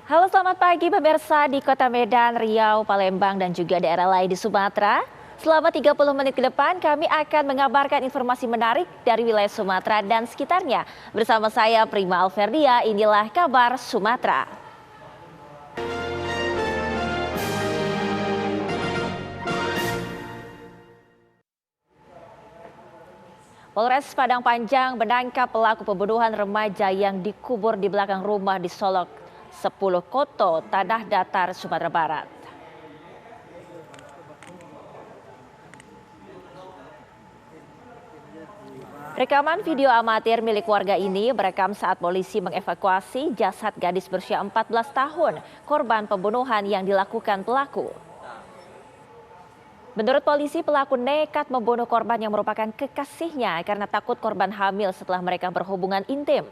Halo, selamat pagi pemirsa di Kota Medan, Riau, Palembang, dan juga daerah lain di Sumatera. Selama 30 menit ke depan, kami akan mengabarkan informasi menarik dari wilayah Sumatera dan sekitarnya. Bersama saya, Prima Alverdia, inilah kabar Sumatera. Polres Padang Panjang menangkap pelaku pembunuhan remaja yang dikubur di belakang rumah di Solok 10 Koto, Tanah Datar, Sumatera Barat. Rekaman video amatir milik warga ini merekam saat polisi mengevakuasi jasad gadis berusia 14 tahun, korban pembunuhan yang dilakukan pelaku. Menurut polisi, pelaku nekat membunuh korban yang merupakan kekasihnya karena takut korban hamil setelah mereka berhubungan intim.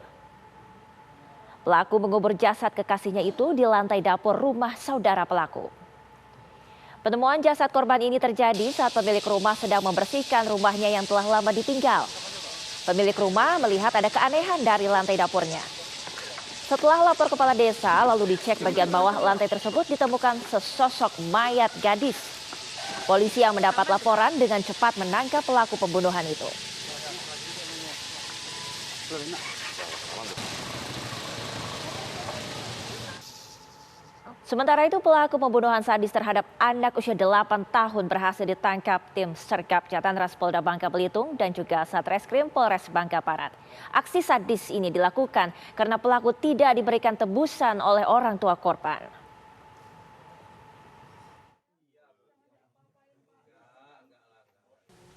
Pelaku mengubur jasad kekasihnya itu di lantai dapur rumah saudara pelaku. Penemuan jasad korban ini terjadi saat pemilik rumah sedang membersihkan rumahnya yang telah lama ditinggal. Pemilik rumah melihat ada keanehan dari lantai dapurnya. Setelah lapor kepala desa, lalu dicek bagian bawah lantai tersebut ditemukan sesosok mayat gadis. Polisi yang mendapat laporan dengan cepat menangkap pelaku pembunuhan itu. Sementara itu, pelaku pembunuhan sadis terhadap anak usia 8 tahun berhasil ditangkap tim Sergap Jatantras Polda Bangka Belitung dan juga Satreskrim Polres Bangka Barat. Aksi sadis ini dilakukan karena pelaku tidak diberikan tebusan oleh orang tua korban.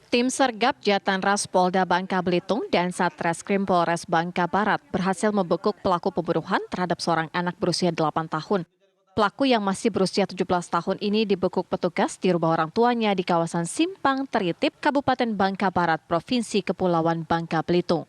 Tim Sergap Jatantras Polda Bangka Belitung dan Satreskrim Polres Bangka Barat berhasil membekuk pelaku pembunuhan terhadap seorang anak berusia 8 tahun. Pelaku yang masih berusia 17 tahun ini dibekuk petugas di rumah orang tuanya di kawasan Simpang Teritip, Kabupaten Bangka Barat, Provinsi Kepulauan Bangka Belitung.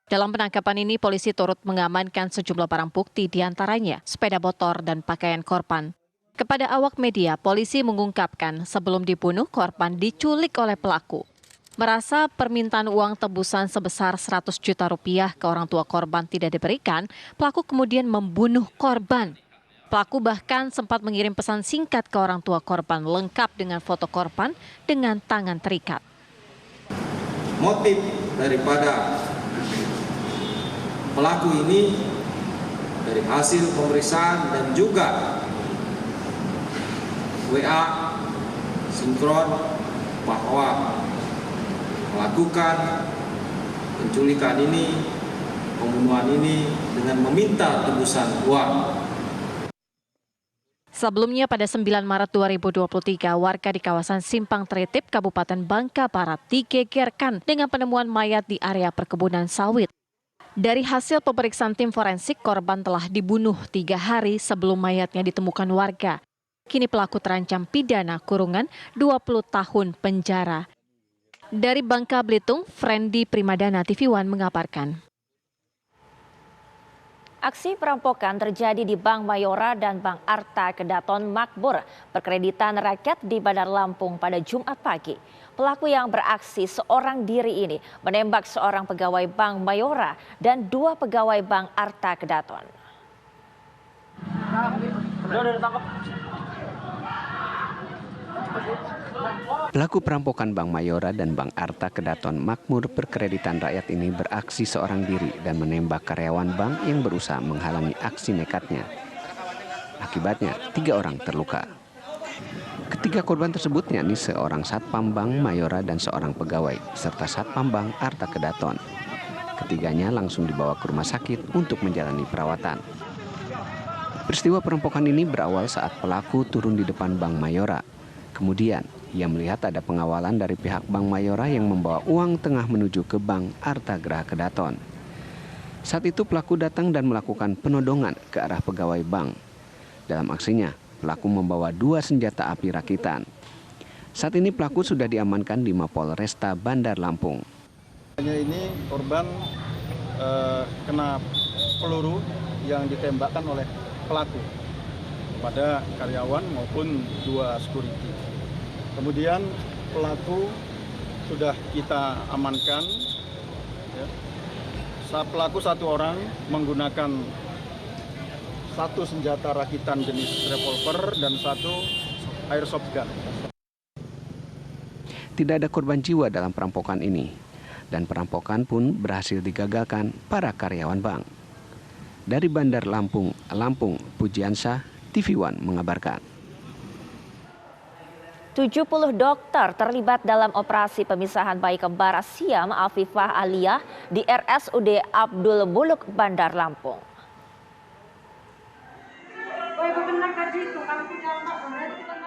Dalam penangkapan ini, polisi turut mengamankan sejumlah barang bukti diantaranya sepeda motor dan pakaian korban. Kepada awak media, polisi mengungkapkan sebelum dibunuh, korban diculik oleh pelaku. Merasa permintaan uang tebusan sebesar 100 juta rupiah ke orang tua korban tidak diberikan, pelaku kemudian membunuh korban. Pelaku bahkan sempat mengirim pesan singkat ke orang tua korban lengkap dengan foto korban dengan tangan terikat. Motif daripada pelaku ini dari hasil pemeriksaan dan juga WA sinkron bahwa melakukan penculikan ini, pembunuhan ini dengan meminta tebusan uang. Sebelumnya pada 9 Maret 2023, warga di kawasan Simpang Teritip, Kabupaten Bangka Barat digegerkan dengan penemuan mayat di area perkebunan sawit. Dari hasil pemeriksaan tim forensik, korban telah dibunuh 3 hari sebelum mayatnya ditemukan warga. Kini pelaku terancam pidana kurungan 20 tahun penjara. Dari Bangka Belitung, Frendi Primadana TV One mengabarkan. Aksi perampokan terjadi di Bank Mayora dan Bank Arta Kedaton Makmur, perkreditan rakyat di Bandar Lampung pada Jumat pagi. Pelaku yang beraksi seorang diri ini menembak seorang pegawai Bank Mayora dan 2 pegawai Bank Arta Kedaton. Pelaku perampokan Bank Mayora dan Bank Arta Kedaton Makmur perkreditan rakyat ini beraksi seorang diri dan menembak karyawan bank yang berusaha menghalangi aksi nekatnya. Akibatnya, 3 orang terluka. Ketiga korban tersebut yakni seorang satpam Bank Mayora dan seorang pegawai, serta satpam Bank Arta Kedaton. Ketiganya langsung dibawa ke rumah sakit untuk menjalani perawatan. Peristiwa perampokan ini berawal saat pelaku turun di depan Bank Mayora. Kemudian, ia melihat ada pengawalan dari pihak Bank Mayora yang membawa uang tengah menuju ke Bank Arta Graha Kedaton. Saat itu pelaku datang dan melakukan penodongan ke arah pegawai bank. Dalam aksinya, pelaku membawa 2 senjata api rakitan. Saat ini pelaku sudah diamankan di Mapolresta Bandar Lampung. Ini korban kena peluru yang ditembakkan oleh pelaku pada karyawan maupun 2 security. Kemudian pelaku sudah kita amankan. Pelaku 1 orang menggunakan 1 senjata rakitan jenis revolver dan 1 airsoft gun. Tidak ada korban jiwa dalam perampokan ini, dan perampokan pun berhasil digagalkan para karyawan bank. Dari Bandar Lampung, Pujiansyah, TV One mengabarkan. 70 dokter terlibat dalam operasi pemisahan bayi kembar Siam Afifah Aliyah di RSUD Abdul Muluk Bandar Lampung.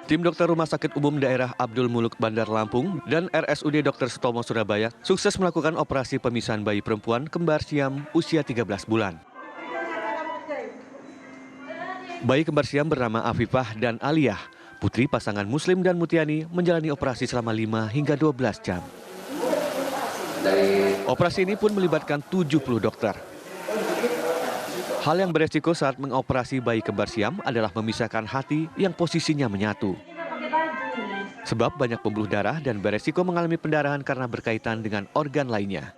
Tim dokter Rumah Sakit Umum Daerah Abdul Muluk Bandar Lampung dan RSUD Dr. Sutomo Surabaya sukses melakukan operasi pemisahan bayi perempuan kembar Siam usia 13 bulan. Bayi kembar Siam bernama Afifah dan Aliyah, putri pasangan Muslim dan Mutiani, menjalani operasi selama 5 hingga 12 jam. Operasi ini pun melibatkan 70 dokter. Hal yang beresiko saat mengoperasi bayi kembar Siam adalah memisahkan hati yang posisinya menyatu. Sebab banyak pembuluh darah dan beresiko mengalami pendarahan karena berkaitan dengan organ lainnya.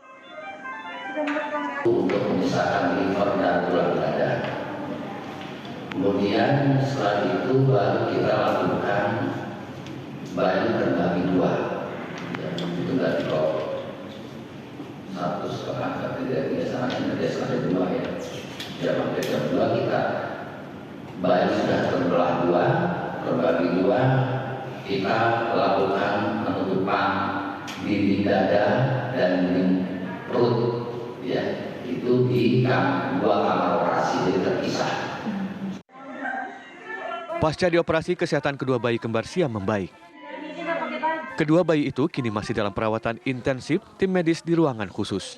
Untuk memisahkan liver dan tulang dada. Kemudian setelah itu baru kita lakukan bayi terbagi 2. Itu nggak dipotong. 1,5 tidak biasanya 2 ya. Ya, sampai jam 2 kita bayi sudah terbelah 2, terbagi 2, kita lakukan penutupan di dada dan di perut, ya itu di 2 kamar operasi, jadi terpisah. Pasca dioperasi, kesehatan kedua bayi kembar Siam membaik. Kedua bayi itu kini masih dalam perawatan intensif tim medis di ruangan khusus.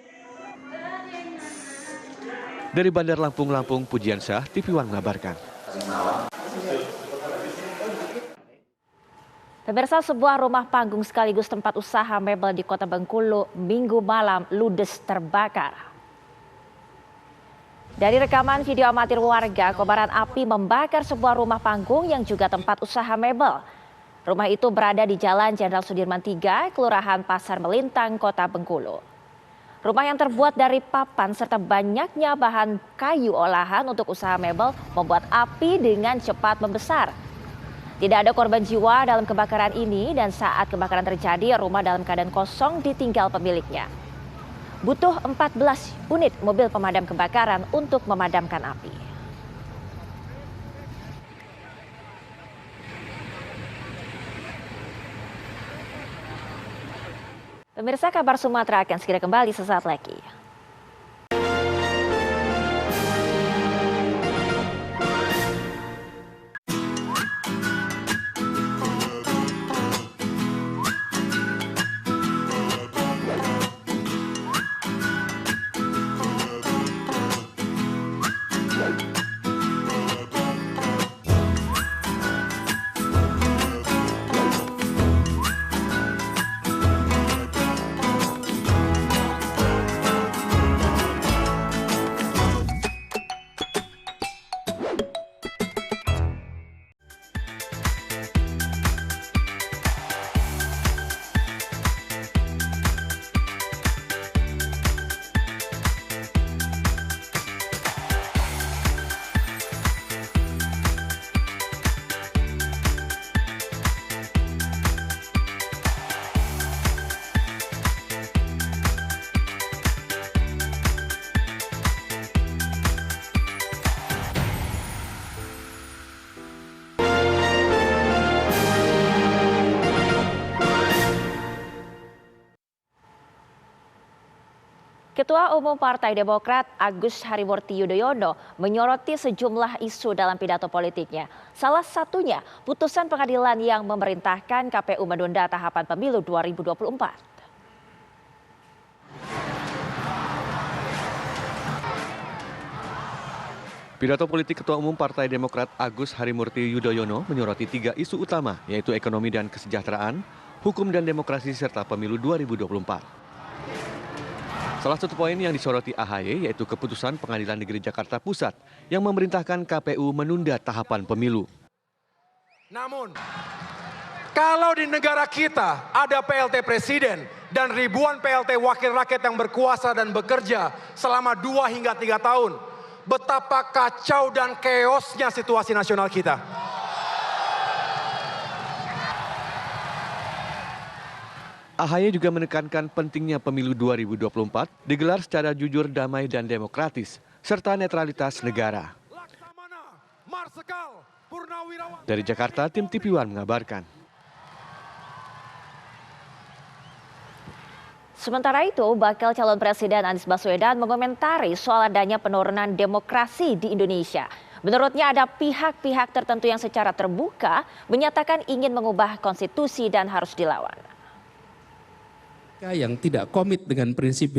Dari Bandar Lampung, Pujiansyah, TV One mengabarkan. Pemirsa, sebuah rumah panggung sekaligus tempat usaha mebel di Kota Bengkulu Minggu malam ludes terbakar. Dari rekaman video amatir warga, kobaran api membakar sebuah rumah panggung yang juga tempat usaha mebel. Rumah itu berada di Jalan Jenderal Sudirman 3, Kelurahan Pasar Melintang, Kota Bengkulu. Rumah yang terbuat dari papan serta banyaknya bahan kayu olahan untuk usaha mebel membuat api dengan cepat membesar. Tidak ada korban jiwa dalam kebakaran ini dan saat kebakaran terjadi rumah dalam keadaan kosong ditinggal pemiliknya. Butuh 14 unit mobil pemadam kebakaran untuk memadamkan api. Pemirsa, kabar Sumatera akan segera kembali sesaat lagi. Ketua Umum Partai Demokrat Agus Harimurti Yudhoyono menyoroti sejumlah isu dalam pidato politiknya. Salah satunya putusan pengadilan yang memerintahkan KPU menunda tahapan pemilu 2024. Pidato politik Ketua Umum Partai Demokrat Agus Harimurti Yudhoyono menyoroti 3 isu utama, yaitu ekonomi dan kesejahteraan, hukum dan demokrasi, serta pemilu 2024. Salah satu poin yang disoroti AHY yaitu keputusan Pengadilan Negeri Jakarta Pusat yang memerintahkan KPU menunda tahapan pemilu. Namun, kalau di negara kita ada PLT Presiden dan ribuan PLT Wakil Rakyat yang berkuasa dan bekerja selama 2 hingga 3 tahun, betapa kacau dan keosnya situasi nasional kita. AHY juga menekankan pentingnya pemilu 2024 digelar secara jujur, damai, dan demokratis, serta netralitas negara. Dari Jakarta, tim TV One mengabarkan. Sementara itu, bakal calon presiden Anies Baswedan mengomentari soal adanya penurunan demokrasi di Indonesia. Menurutnya ada pihak-pihak tertentu yang secara terbuka menyatakan ingin mengubah konstitusi dan harus dilawan. Yang tidak komit dengan prinsip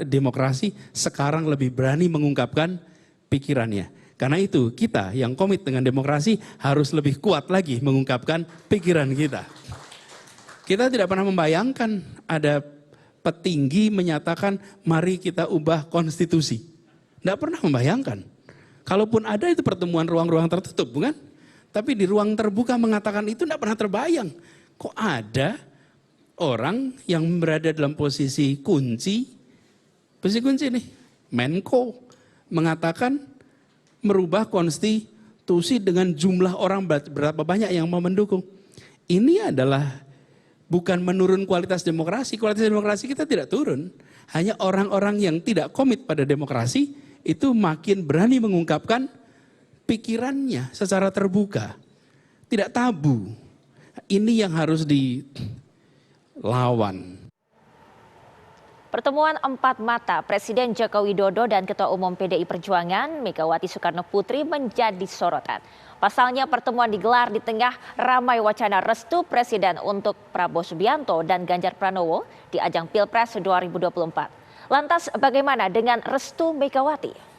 demokrasi sekarang lebih berani mengungkapkan pikirannya. Karena itu kita yang komit dengan demokrasi harus lebih kuat lagi mengungkapkan pikiran kita. Kita tidak pernah membayangkan ada petinggi menyatakan mari kita ubah konstitusi. Tidak pernah membayangkan. Kalaupun ada itu pertemuan ruang-ruang tertutup, bukan? Tapi di ruang terbuka mengatakan itu tidak pernah terbayang. Kok ada orang yang berada dalam posisi kunci nih, Menko, mengatakan merubah konstitusi dengan jumlah orang berapa banyak yang mau mendukung. Ini adalah bukan menurun kualitas demokrasi kita tidak turun. Hanya orang-orang yang tidak komit pada demokrasi itu makin berani mengungkapkan pikirannya secara terbuka. Tidak tabu. Ini yang harus lawan. Pertemuan empat mata Presiden Joko Widodo dan Ketua Umum PDI Perjuangan Megawati Soekarno Putri menjadi sorotan. Pasalnya pertemuan digelar di tengah ramai wacana restu Presiden untuk Prabowo Subianto dan Ganjar Pranowo di ajang Pilpres 2024. Lantas bagaimana dengan restu Megawati?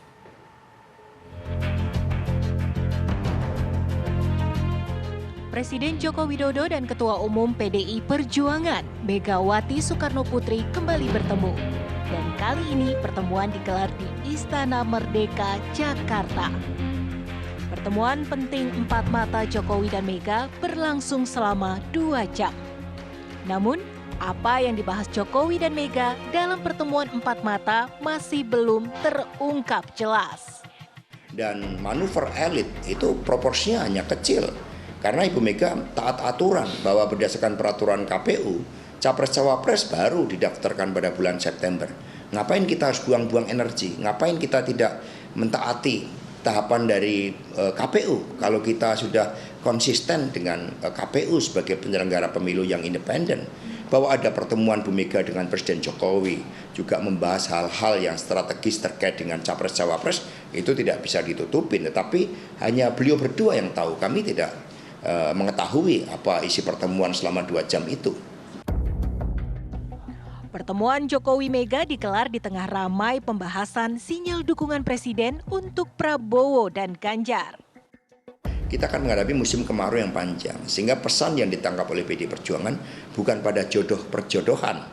Presiden Joko Widodo dan Ketua Umum PDI Perjuangan Megawati Soekarno Putri kembali bertemu. Dan kali ini pertemuan digelar di Istana Merdeka, Jakarta. Pertemuan penting empat mata Jokowi dan Mega berlangsung selama 2 jam. Namun, apa yang dibahas Jokowi dan Mega dalam pertemuan empat mata masih belum terungkap jelas. Dan manuver elit itu proporsinya hanya kecil. Karena Ibu Mega taat aturan bahwa berdasarkan peraturan KPU, Capres-Cawapres baru didaftarkan pada bulan September. Ngapain kita harus buang-buang energi? Ngapain kita tidak mentaati tahapan dari KPU? Kalau kita sudah konsisten dengan KPU sebagai penyelenggara pemilu yang independen. Bahwa ada pertemuan Bu Mega dengan Presiden Jokowi, juga membahas hal-hal yang strategis terkait dengan Capres-Cawapres, itu tidak bisa ditutupin. Tetapi hanya beliau berdua yang tahu, kami tidak mengetahui apa isi pertemuan selama 2 jam itu. Pertemuan Jokowi Mega digelar di tengah ramai pembahasan sinyal dukungan Presiden untuk Prabowo dan Ganjar. Kita akan menghadapi musim kemarau yang panjang, sehingga pesan yang ditangkap oleh PDI Perjuangan bukan pada perjodohan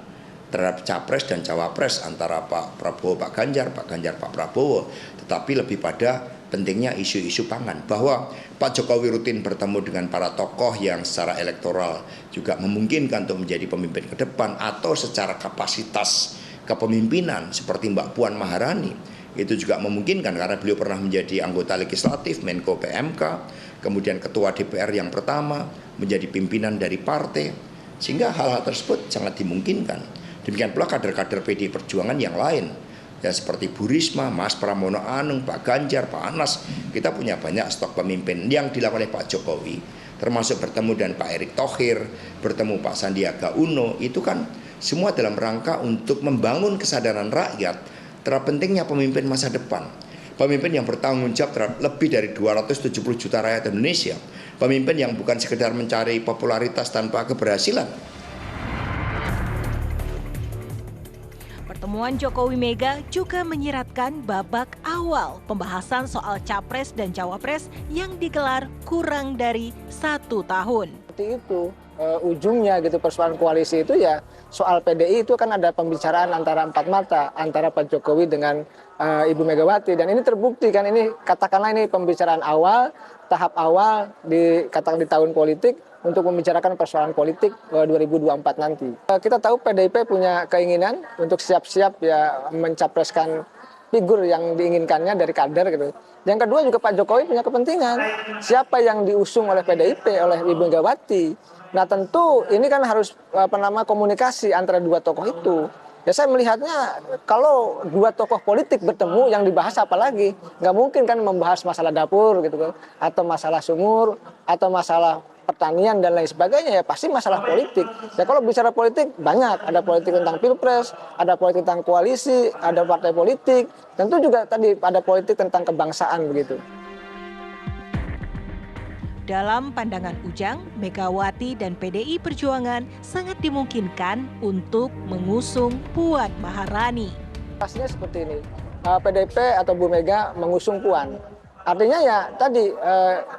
terhadap Capres dan Cawapres antara Pak Prabowo, Pak Ganjar, Pak Prabowo, tetapi lebih pada pentingnya isu-isu pangan, bahwa Pak Jokowi rutin bertemu dengan para tokoh yang secara elektoral juga memungkinkan untuk menjadi pemimpin ke depan, atau secara kapasitas kepemimpinan seperti Mbak Puan Maharani itu juga memungkinkan karena beliau pernah menjadi anggota legislatif, Menko PMK, kemudian ketua DPR yang pertama, menjadi pimpinan dari partai, sehingga hal-hal tersebut sangat dimungkinkan. Demikian pula kader-kader PDI Perjuangan yang lain, ya seperti Bu Risma, Mas Pramono Anung, Pak Ganjar, Pak Anas. Kita punya banyak stok pemimpin yang dilakukan oleh Pak Jokowi, termasuk bertemu dengan Pak Erick Thohir, bertemu Pak Sandiaga Uno. Itu kan semua dalam rangka untuk membangun kesadaran rakyat terhadap pentingnya pemimpin masa depan. Pemimpin yang bertanggung jawab terhadap lebih dari 270 juta rakyat Indonesia. Pemimpin yang bukan sekedar mencari popularitas tanpa keberhasilan. Pertemuan Jokowi Mega juga menyiratkan babak awal pembahasan soal Capres dan Cawapres yang digelar kurang dari 1 tahun. Seperti itu, ujungnya gitu persoalan koalisi itu ya soal PDI itu kan ada pembicaraan antara empat mata, antara Pak Jokowi dengan Ibu Megawati, dan ini terbukti kan, ini katakanlah ini pembicaraan awal, tahap awal dikatakan di tahun politik untuk membicarakan persoalan politik 2024 nanti. Kita tahu PDIP punya keinginan untuk siap-siap ya mencapreskan figur yang diinginkannya dari kader gitu. Yang kedua juga Pak Jokowi punya kepentingan. Siapa yang diusung oleh PDIP, oleh Ibu Megawati. Nah tentu ini kan harus komunikasi antara dua tokoh itu. Ya saya melihatnya kalau dua tokoh politik bertemu yang dibahas apa lagi? Nggak mungkin kan membahas masalah dapur gitu kan, atau masalah sumur, atau masalah pertanian dan lain sebagainya, ya pasti masalah politik. Ya kalau bicara politik banyak, ada politik tentang pilpres, ada politik tentang koalisi, ada partai politik, tentu juga tadi ada politik tentang kebangsaan begitu. Dalam pandangan Ujang, Megawati dan PDI Perjuangan sangat dimungkinkan untuk mengusung Puan Maharani. Pastinya seperti ini, PDIP atau Bu Mega mengusung Puan. Artinya ya tadi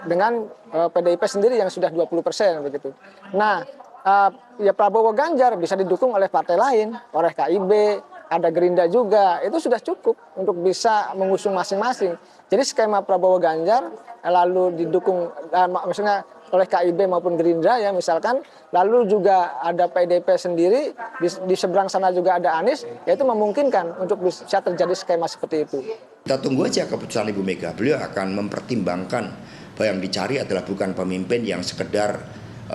dengan PDIP sendiri yang sudah 20% begitu. Nah, ya Prabowo Ganjar bisa didukung oleh partai lain, oleh KIB, ada Gerindra juga, itu sudah cukup untuk bisa mengusung masing-masing. Jadi skema Prabowo Ganjar lalu didukung maksudnya oleh KIB maupun Gerindra ya misalkan, lalu juga ada PDIP sendiri, di seberang sana juga ada Anies, yaitu memungkinkan untuk bisa terjadi skema seperti itu. Kita tunggu aja keputusan Ibu Mega, beliau akan mempertimbangkan bahwa yang dicari adalah bukan pemimpin yang sekedar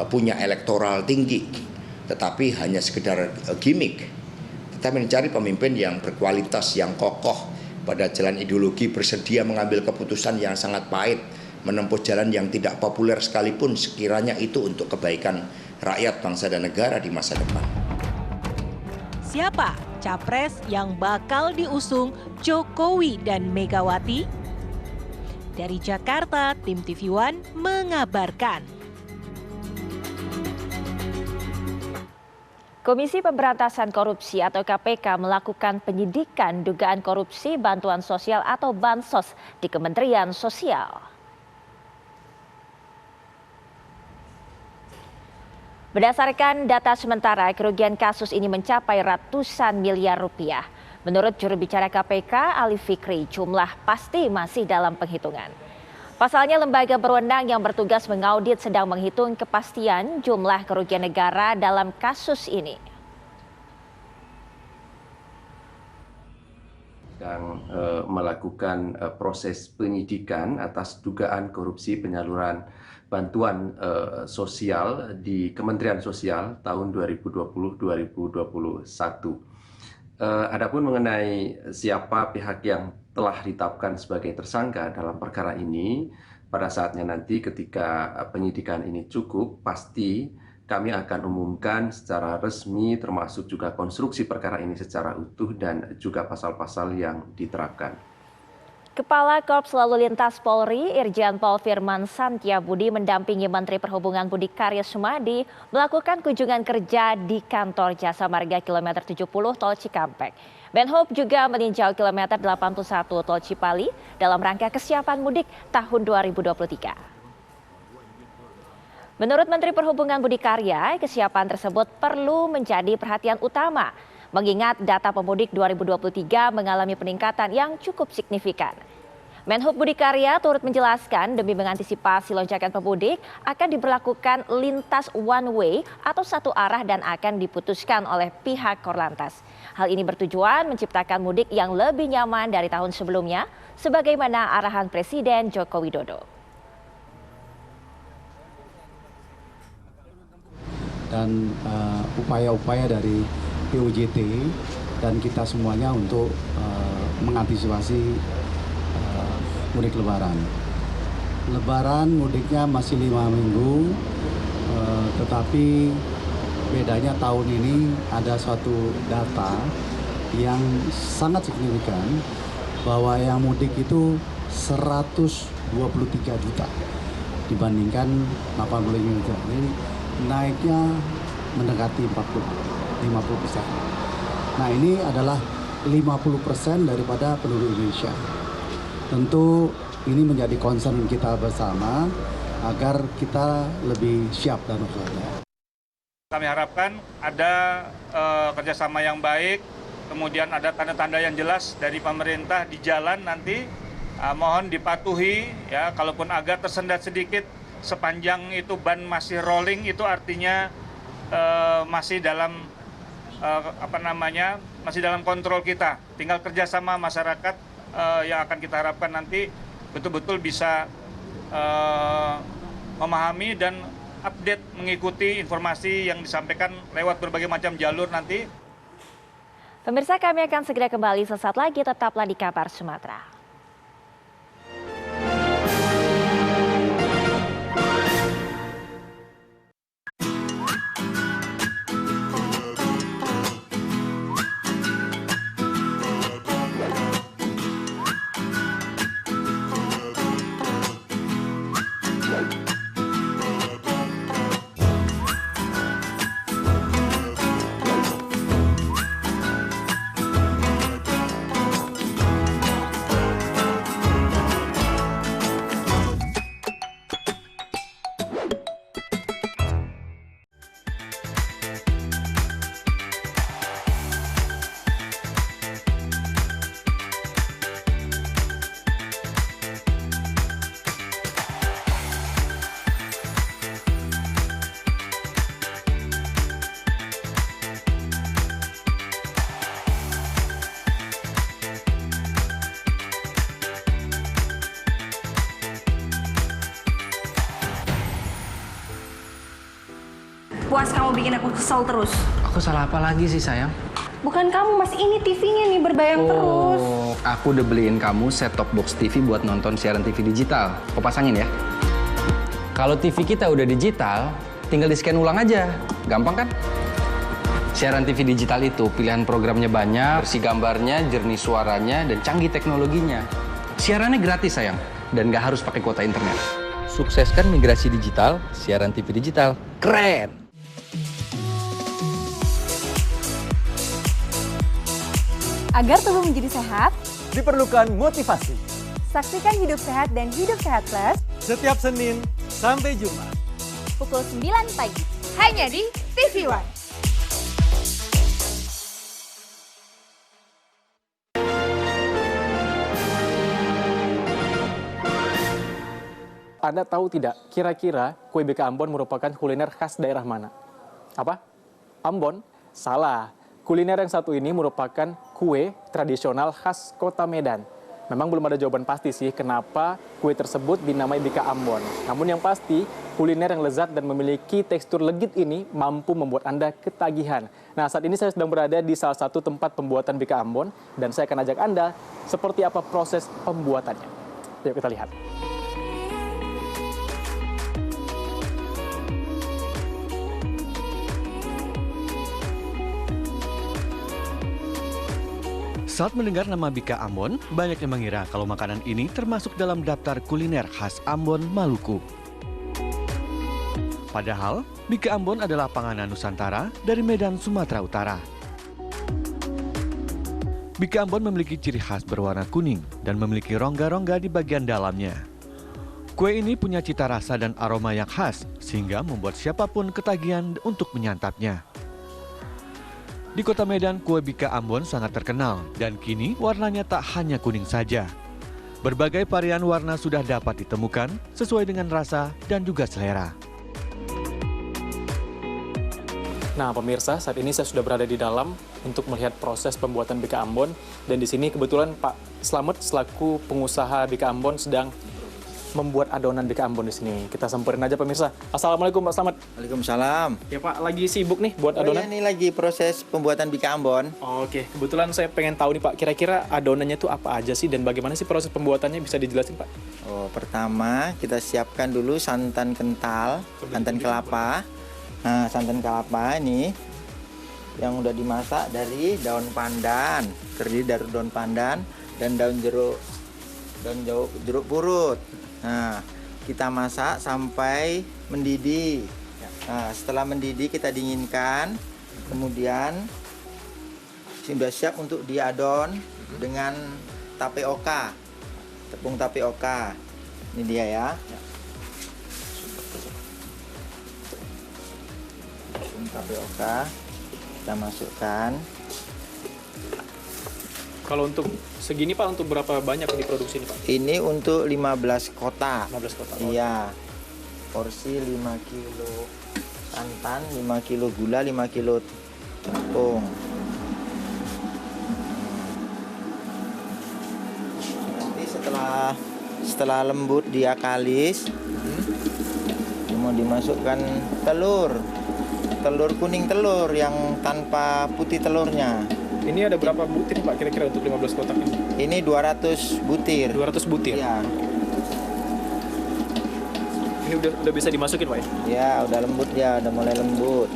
punya elektoral tinggi, tetapi hanya sekedar gimmick. Kita mencari pemimpin yang berkualitas, yang kokoh pada jalan ideologi, bersedia mengambil keputusan yang sangat pahit, menempuh jalan yang tidak populer sekalipun sekiranya itu untuk kebaikan rakyat, bangsa dan negara di masa depan. Siapa capres yang bakal diusung Jokowi dan Megawati? Dari Jakarta, tim TV One mengabarkan. Komisi Pemberantasan Korupsi atau KPK melakukan penyidikan dugaan korupsi bantuan sosial atau Bansos di Kementerian Sosial. Berdasarkan data sementara, kerugian kasus ini mencapai ratusan miliar rupiah. Menurut juru bicara KPK, Ali Fikri, jumlah pasti masih dalam penghitungan. Pasalnya, lembaga berwenang yang bertugas mengaudit sedang menghitung kepastian jumlah kerugian negara dalam kasus ini. Sedang melakukan proses penyidikan atas dugaan korupsi penyaluran bantuan sosial di Kementerian Sosial tahun 2020-2021. Adapun mengenai siapa pihak yang telah ditetapkan sebagai tersangka dalam perkara ini, pada saatnya nanti ketika penyidikan ini cukup, pasti kami akan umumkan secara resmi termasuk juga konstruksi perkara ini secara utuh dan juga pasal-pasal yang diterapkan. Kepala Korps Lalu Lintas Polri, Irjen Pol Firman Santiabudi mendampingi Menteri Perhubungan Budi Karya Sumadi melakukan kunjungan kerja di kantor Jasa Marga kilometer 70 Tol Cikampek. Menhub juga meninjau kilometer 81 Tol Cipali dalam rangka kesiapan mudik tahun 2023. Menurut Menteri Perhubungan Budi Karya, kesiapan tersebut perlu menjadi perhatian utama, mengingat data pemudik 2023 mengalami peningkatan yang cukup signifikan. Menhub Budi Karya turut menjelaskan demi mengantisipasi lonjakan pemudik akan diberlakukan lintas one way atau satu arah dan akan diputuskan oleh pihak Korlantas. Hal ini bertujuan menciptakan mudik yang lebih nyaman dari tahun sebelumnya, sebagaimana arahan Presiden Joko Widodo. Dan upaya-upaya dari PUJT dan kita semuanya untuk mengantisipasi mudik lebaran. Lebaran mudiknya masih 5 minggu, tetapi bedanya tahun ini ada suatu data yang sangat signifikan bahwa yang mudik itu 123 juta dibandingkan 85 juta. Jadi naiknya mendekati 50%. Nah, ini adalah 50% daripada penduduk Indonesia. Tentu ini menjadi concern kita bersama agar kita lebih siap dan waspada. Kami harapkan ada kerjasama yang baik, kemudian ada tanda-tanda yang jelas dari pemerintah di jalan nanti. Mohon dipatuhi ya, kalaupun agak tersendat sedikit sepanjang itu ban masih rolling itu artinya masih dalam masih dalam kontrol kita. Tinggal kerjasama masyarakat yang akan kita harapkan nanti betul-betul bisa memahami dan update mengikuti informasi yang disampaikan lewat berbagai macam jalur nanti. Pemirsa, kami akan segera kembali sesaat lagi, tetaplah di Kabar Sumatera. Puas kamu bikin aku kesel terus. Aku salah apa lagi sih sayang? Bukan kamu mas, ini TV-nya nih berbayang terus. Aku udah beliin kamu set-top box TV buat nonton siaran TV digital. Kau pasangin ya. Kalau TV kita udah digital, tinggal di-scan ulang aja. Gampang kan? Siaran TV digital itu pilihan programnya banyak, bersih gambarnya, jernih suaranya, dan canggih teknologinya. Siarannya gratis sayang, dan nggak harus pakai kuota internet. Sukseskan migrasi digital, siaran TV digital. Keren! Agar tubuh menjadi sehat, diperlukan motivasi. Saksikan Hidup Sehat dan Hidup Sehat Plus setiap Senin sampai Jumat. Pukul 9 pagi, hanya di TV One. Anda tahu tidak, kira-kira kue BK Ambon merupakan kuliner khas daerah mana? Apa? Ambon? Salah. Kuliner yang satu ini merupakan kue tradisional khas kota Medan. Memang belum ada jawaban pasti sih kenapa kue tersebut dinamai BK Ambon. Namun yang pasti, kuliner yang lezat dan memiliki tekstur legit ini mampu membuat Anda ketagihan. Nah, saat ini saya sedang berada di salah satu tempat pembuatan BK Ambon dan saya akan ajak Anda seperti apa proses pembuatannya. Yuk kita lihat. Saat mendengar nama Bika Ambon, banyak yang mengira kalau makanan ini termasuk dalam daftar kuliner khas Ambon, Maluku. Padahal, Bika Ambon adalah panganan Nusantara dari Medan, Sumatera Utara. Bika Ambon memiliki ciri khas berwarna kuning dan memiliki rongga-rongga di bagian dalamnya. Kue ini punya cita rasa dan aroma yang khas, sehingga membuat siapapun ketagihan untuk menyantapnya. Di kota Medan, kue Bika Ambon sangat terkenal dan kini warnanya tak hanya kuning saja. Berbagai varian warna sudah dapat ditemukan sesuai dengan rasa dan juga selera. Nah, pemirsa, saat ini saya sudah berada di dalam untuk melihat proses pembuatan Bika Ambon. Dan di sini kebetulan Pak Slamet selaku pengusaha Bika Ambon sedang membuat adonan Bika Ambon di sini. Kita samperin aja pemirsa. Assalamualaikum Pak Slamet. Waalaikumsalam. Ya Pak, lagi sibuk nih buat adonan? Ini lagi proses pembuatan Bika Ambon. Oke, kebetulan saya pengen tahu nih Pak, kira-kira adonannya itu apa aja sih dan bagaimana sih proses pembuatannya, bisa dijelasin Pak? Oh, pertama kita siapkan dulu santan kental, santan kelapa. Nah, santan kelapa ini yang udah dimasak dari daun pandan, terdiri dari daun pandan dan daun jeruk purut. Nah, kita masak sampai mendidih. Nah, setelah mendidih kita dinginkan, kemudian sudah siap untuk diadon dengan tapioka, tepung tapioka. Ini dia ya. Tepung tapioka kita masukkan. Kalau untuk segini Pak, untuk berapa banyak diproduksi ini Pak? Ini untuk 15 kotak. 15 kotak. Iya. Porsi 5 kilo santan, 5 kilo gula, 5 kilo tepung. Setelah lembut dia kalis, mau dimasukkan telur kuning telur yang tanpa putih telurnya. Ini ada berapa butir Pak kira-kira untuk 15 kotak ini? Ini 200 butir. 200 butir? Ya. Ini udah bisa dimasukin Pak ya? Ya, udah lembut ya, udah mulai lembut.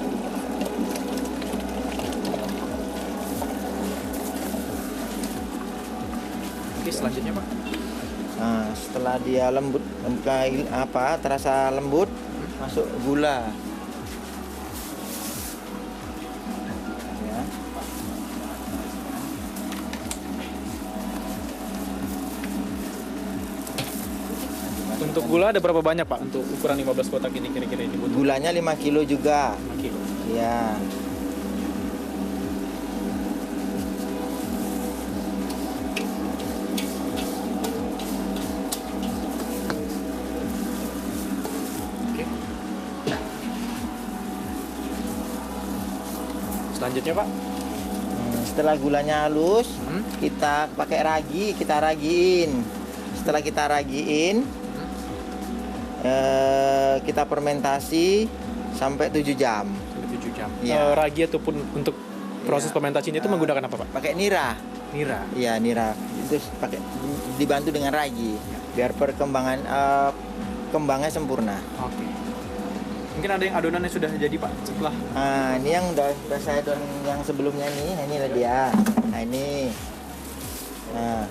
Oke, selanjutnya Pak. Nah, setelah dia lembut, terasa lembut, masuk gula. Ya. Untuk gula ada berapa banyak Pak untuk ukuran 15 kotak ini kira-kira ini? Gulanya 5 kilo juga. 5 kilo. Ya. Selanjutnya Pak? Setelah gulanya halus, kita pakai ragi, kita ragiin. Setelah kita ragiin, kita fermentasi sampai 7 jam. Sampai 7 jam. Ya. Ragi ataupun untuk proses fermentasinya itu menggunakan apa Pak? Pakai nira. Nira? Iya, nira. Itu pakai dibantu dengan ragi, biar kembangnya sempurna. Oke. Mungkin ada yang adonan yang sudah jadi Pak setelah. Nah, ini yang udah saya adon yang sebelumnya nih. Nah, inilah dia. Nah, ini. Nah,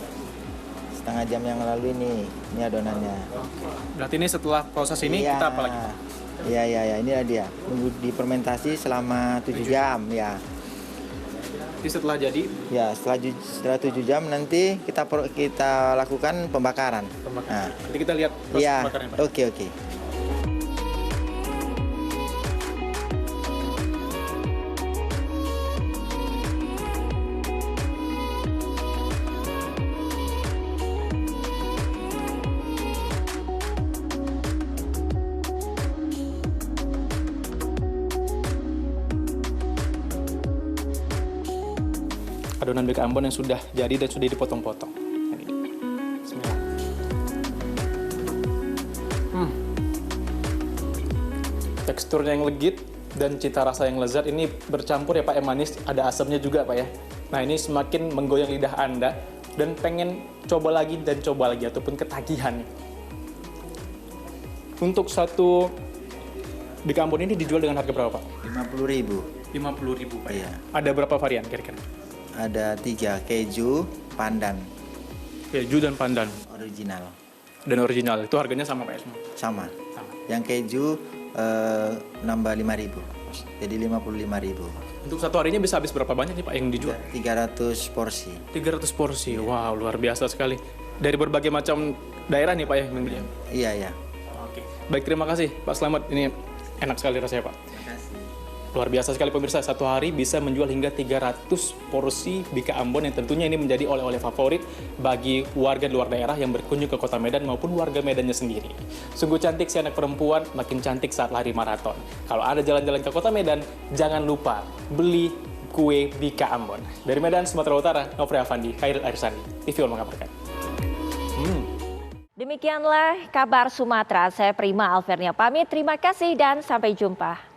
setengah jam yang lalu ini adonannya. Berarti ini setelah proses ini kita apa lagi Pak? Iya, inilah dia. Nunggu difermentasi selama 7 jam ya. Jadi setelah jadi? Ya, setelah 7 jam nanti kita lakukan pembakaran. Nah, nanti kita lihat proses pembakarannya Pak. Oke. Adonan BK Ambon yang sudah jadi dan sudah dipotong-potong. Bismillah. Teksturnya yang legit dan cita rasa yang lezat ini bercampur ya Pak, yang manis, ada asamnya juga Pak ya. Nah ini semakin menggoyang lidah Anda dan pengen coba lagi ataupun ketagihan. Untuk satu BK Ambon ini dijual dengan harga berapa Pak? 50.000. 50.000 Pak ya. Ada berapa varian kira-kira? Ada 3, keju, pandan. Keju dan pandan. Original. Dan original, itu harganya sama Pak ya? Sama. Yang keju nambah 5.000. Jadi 55.000. Untuk satu harinya bisa habis berapa banyak nih Pak yang dijual? 300 porsi. 300 porsi, wow luar biasa sekali. Dari berbagai macam daerah nih Pak ya? Iya. Oke. Baik, terima kasih Pak Slamet, ini enak sekali rasanya Pak. Luar biasa sekali pemirsa, satu hari bisa menjual hingga 300 porsi BK Ambon yang tentunya ini menjadi oleh-oleh favorit bagi warga di luar daerah yang berkunjung ke kota Medan maupun warga Medannya sendiri. Sungguh cantik si anak perempuan, makin cantik saat lari maraton. Kalau ada jalan-jalan ke kota Medan, jangan lupa beli kue BK Ambon. Dari Medan, Sumatera Utara, Nofri Afandi, Khairil Arisandi, TV One mengabarkan. Demikianlah kabar Sumatera, saya Prima Alvernia pamit, terima kasih dan sampai jumpa.